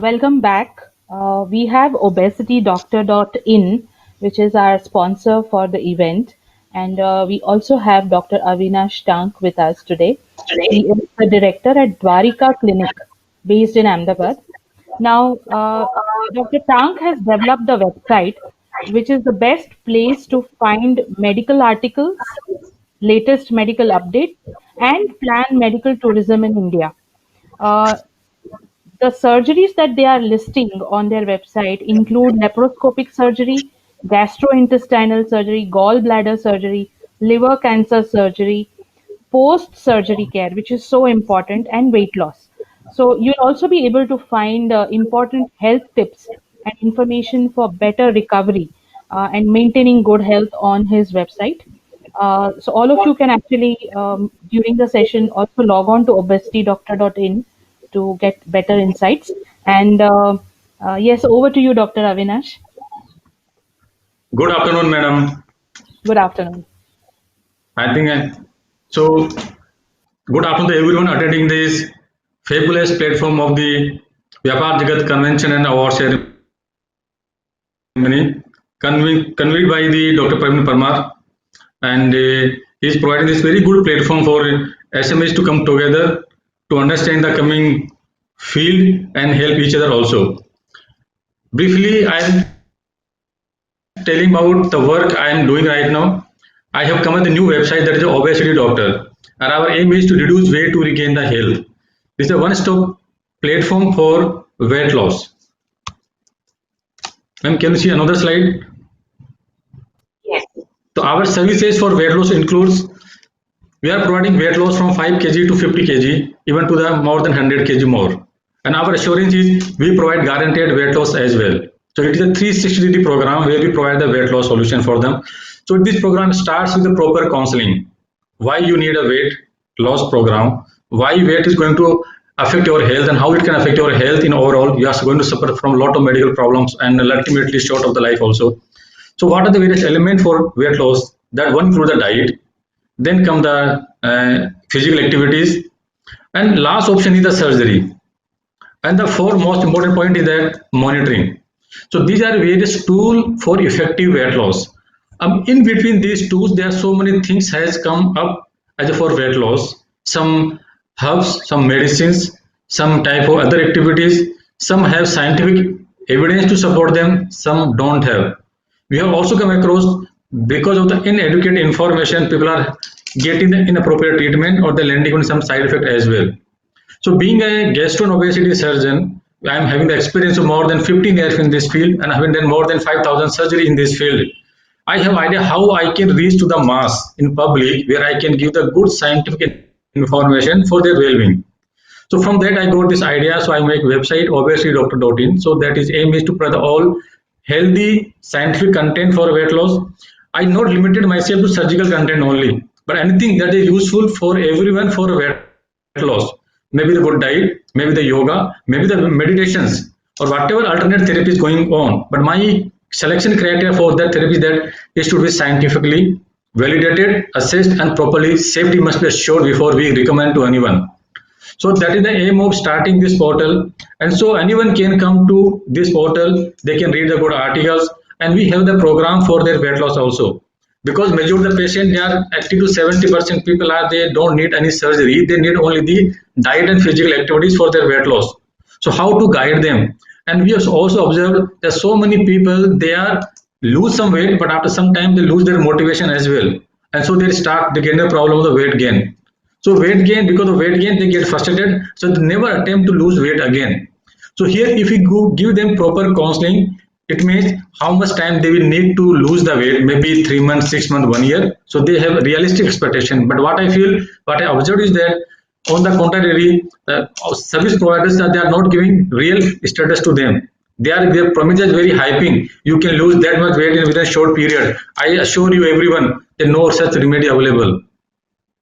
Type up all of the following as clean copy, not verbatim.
Welcome back. We have obesitydoctor.in, which is our sponsor for the event. And we also have Dr. Avinash Tank with us today. He is the director at Dwarika Clinic based in Ahmedabad. Now, Dr. Tank has developed a website which is the best place to find medical articles, latest medical updates, and plan medical tourism in India. Uh, the surgeries that they are listing on their website include laparoscopic surgery, gastrointestinal surgery, gallbladder surgery, liver cancer surgery, post-surgery care, which is so important, and weight loss. So you'll also be able to find important health tips and information for better recovery and maintaining good health on his website. So all of you can actually, during the session, also log on to obesitydoctor.in to get better insights. And yes, over to you, Dr. Avinash. Good afternoon, madam. Good afternoon. I think so. Good afternoon to everyone attending this fabulous platform of the Vyapar Jagat Convention and Award Ceremony convened by the Dr. Praveen Parmar, and he is providing this very good platform for SMEs to come together to understand the coming field and help each other also. Briefly, I am telling about the work I am doing right now. I have come with a new website, that is Obesity Doctor, and our aim is to reduce weight to regain the health. This is a one-stop platform for weight loss. Ma'am, can you see another slide? Yes. So our services for weight loss includes, we are providing weight loss from 5 kg to 50 kg, even to the more than 100 kg more. And our assurance is we provide guaranteed weight loss as well. So it is a 360-degree program where we provide the weight loss solution for them. So this program starts with the proper counseling. Why you need a weight loss program, why weight is going to affect your health and how it can affect your health in overall. You are going to suffer from a lot of medical problems and ultimately short of the life also. So what are the various elements for weight loss? That one include the diet, then come the physical activities, and last option is the surgery. And the four most important point is that monitoring. So these are various tools for effective weight loss. In between these tools, there are so many things has come up as for weight loss. Some herbs, some medicines, some type of other activities. Some have scientific evidence to support them, some don't have. We have also come across, because of the inadequate information, people are getting the inappropriate treatment or they're landing on some side effect as well. So being a gastro and obesity surgeon, I am having the experience of more than 15 years in this field and having done more than 5,000 surgery in this field. I have idea how I can reach to the mass in public where I can give the good scientific information for their well-being. So from that I got this idea. So I make website obesitydoctor.in. So that is aim is to provide all healthy scientific content for weight loss. I not limited myself to surgical content only, but anything that is useful for everyone for weight loss. Maybe the good diet, maybe the yoga, maybe the meditations, or whatever alternate therapy is going on. But my selection criteria for that therapy is that it should be scientifically validated, assessed, and properly safety must be assured before we recommend to anyone. So that is the aim of starting this portal. And so anyone can come to this portal, they can read the good articles, and we have the program for their weight loss also. Because majority of the patient, they are 80 to 70% people are, they don't need any surgery, they need only the diet and physical activities for their weight loss. So how to guide them? And we have also observed that so many people, they are lose some weight, but after some time they lose their motivation as well. And so they get the problem of the weight gain. So weight gain, because of weight gain, they get frustrated. So they never attempt to lose weight again. So here, if we give them proper counseling, it means how much time they will need to lose the weight, maybe 3 months, 6 months, 1 year. So they have realistic expectation. But what I observed is that on the contrary, service providers, they are not giving real status to them. Their promise is very hyping. You can lose that much weight in within a short period. I assure you, everyone, there is no such remedy available.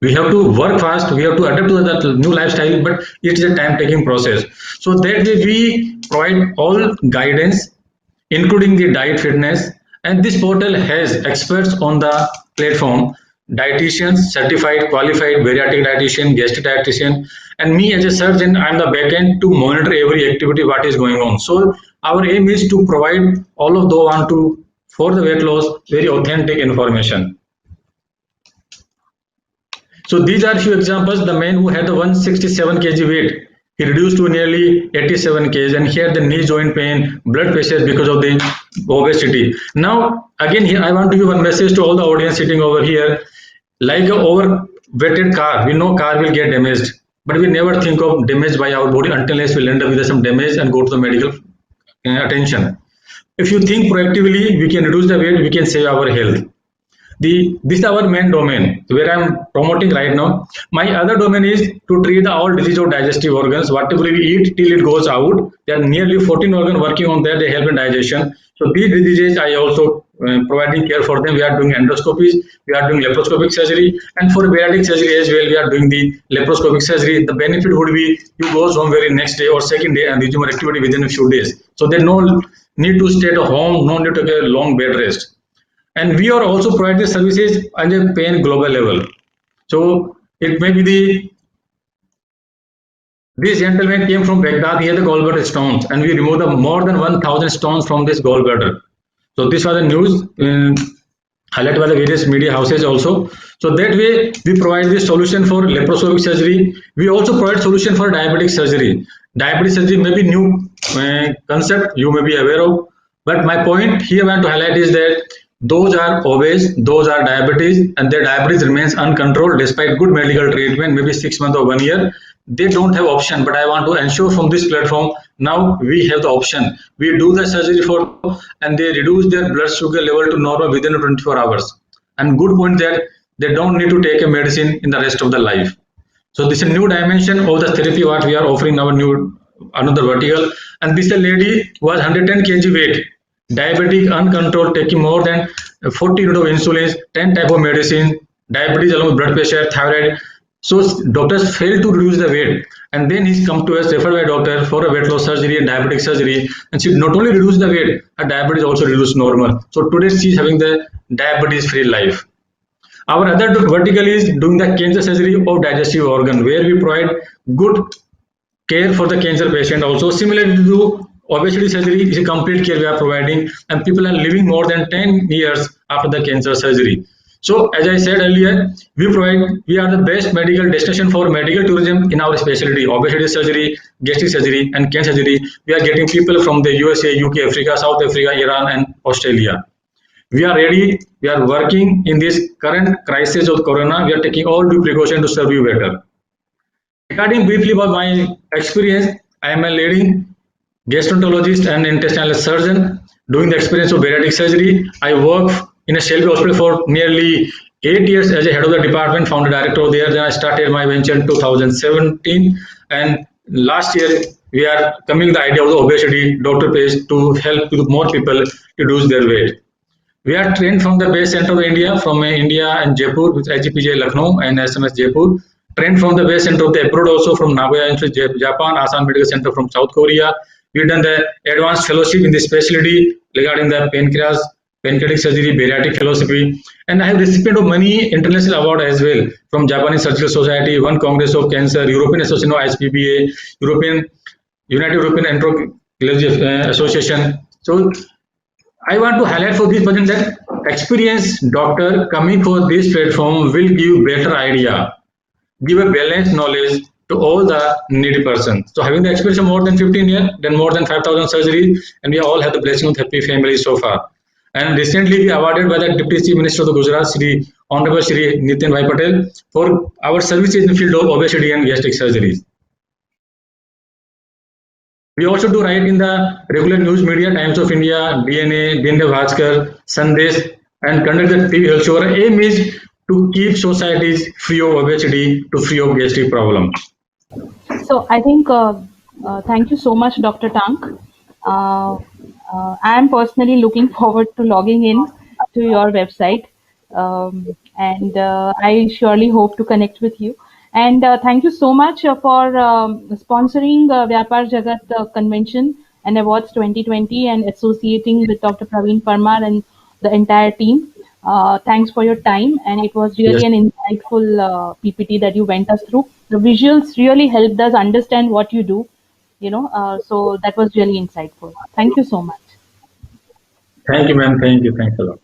We have to work fast, we have to adapt to that new lifestyle, but it is a time taking process. So that way we provide all guidance, including the diet, fitness, and this portal has experts on the platform dietitians, certified, qualified bariatric dietitian, gastric dietitian, and me as a surgeon, I'm the backend to monitor every activity what is going on. So our aim is to provide all of those want to for the weight loss very authentic information. So these are few examples. The man who had the 167 kg weight, he reduced to nearly 87 kg, and he had the knee joint pain, blood pressure because of the obesity. Now, again, here I want to give one message to all the audience sitting over here. Like a overweighted car, we know car will get damaged, but we never think of damage by our body until we'll end up with some damage and go to the medical attention. If you think proactively, we can reduce the weight, we can save our health. This is our main domain where I'm promoting right now. My other domain is to treat the all disease of digestive organs. Whatever we eat till it goes out, there are nearly 14 organs working on that. They help in digestion. So these diseases I also providing care for them. We are doing endoscopies, we are doing laparoscopic surgery, and for bariatric surgery as well, we are doing the laparoscopic surgery. The benefit would be you go home very next day or second day and resume activity within a few days. So there's no need to stay at home, no need to take a long bed rest. And we are also providing services at a pain global level. So it may be this gentleman came from Baghdad. He had the gallbladder stones, and we removed more than 1,000 stones from this gallbladder. So this was the news highlighted by the various media houses also. So that way we provide the solution for laparoscopic surgery. We also provide solution for diabetic surgery. Diabetic surgery may be new concept you may be aware of, but my point here I want to highlight is that those are obese, those are diabetes, and their diabetes remains uncontrolled despite good medical treatment, maybe 6 months or 1 year. They don't have option, but I want to ensure from this platform now we have the option. We do the surgery for and they reduce their blood sugar level to normal within 24 hours. And good point that they don't need to take a medicine in the rest of the life. So this is a new dimension of the therapy what we are offering our new another vertical. And this lady was 110 kg weight, diabetic, uncontrolled, taking more than 40 units of insulin, 10 type of medicine, diabetes along with blood pressure, thyroid. So doctors failed to reduce the weight, and then he's come to us referred by doctor for a weight loss surgery and diabetic surgery, and she not only reduced the weight, her diabetes also reduced normal. So today she's having the diabetes-free life. Our other vertical is doing the cancer surgery of digestive organ, where we provide good care for the cancer patient also. Similarly to obesity surgery is a complete care we are providing, and people are living more than 10 years after the cancer surgery. So as I said earlier, we are the best medical destination for medical tourism in our specialty, obesity surgery, gastric surgery, and cancer surgery. We are getting people from the USA, UK, Africa, South Africa, Iran, and Australia. We are ready. We are working in this current crisis of corona. We are taking all due precaution to serve you better. Regarding briefly about my experience, I am a leading gastroenterologist and intestinal surgeon doing the experience of bariatric surgery. I work in a Shelby hospital for nearly 8 years as a head of the department, founder director there. Then I started my venture in 2017, and last year we are coming the idea of the obesity doctor page to help more people reduce their weight. We are trained from the base center of India, from India and Jaipur, with IGPJ Lucknow and SMS Jaipur. Trained from the base center of the abroad also, from Nagoya Institute, Japan, Asan Medical Center from South Korea. We've done the advanced fellowship in the specialty regarding the pancreas, pancreatic surgery, bariatric philosophy, and I have recipient of many international awards as well from Japanese Surgical Society, one Congress of Cancer, European Association of ISPBA, United European Endocrinology Association. So I want to highlight for this person that experienced doctor coming for this platform will give better idea, give a balanced knowledge to all the needy persons. So having the experience of more than 15 years, then more than 5,000 surgeries, and we all have the blessing of happy families so far. And recently we awarded by the Deputy Chief Minister of the Gujarat, Shri Honorable Shri Nitin Bhai Patel, for our services in the field of obesity and gastric surgeries. We also do write in the regular news media, Times of India, DNA, Dindya Bhaskar, Sandesh, and conduct the TV health show. Our aim is to keep societies free of obesity, to free of gastric problems. So I think, thank you so much, Dr. Tank. I am personally looking forward to logging in to your website, and I surely hope to connect with you. And thank you so much for sponsoring Vyapar Jagat Convention and Awards 2020 and associating with Dr. Praveen Parmar and the entire team. Thanks for your time, and it was Yes. really an insightful PPT that you went us through. The visuals really helped us understand what you do, so that was really insightful. Thank you so much. Thank you, ma'am. Thank you. Thanks a lot.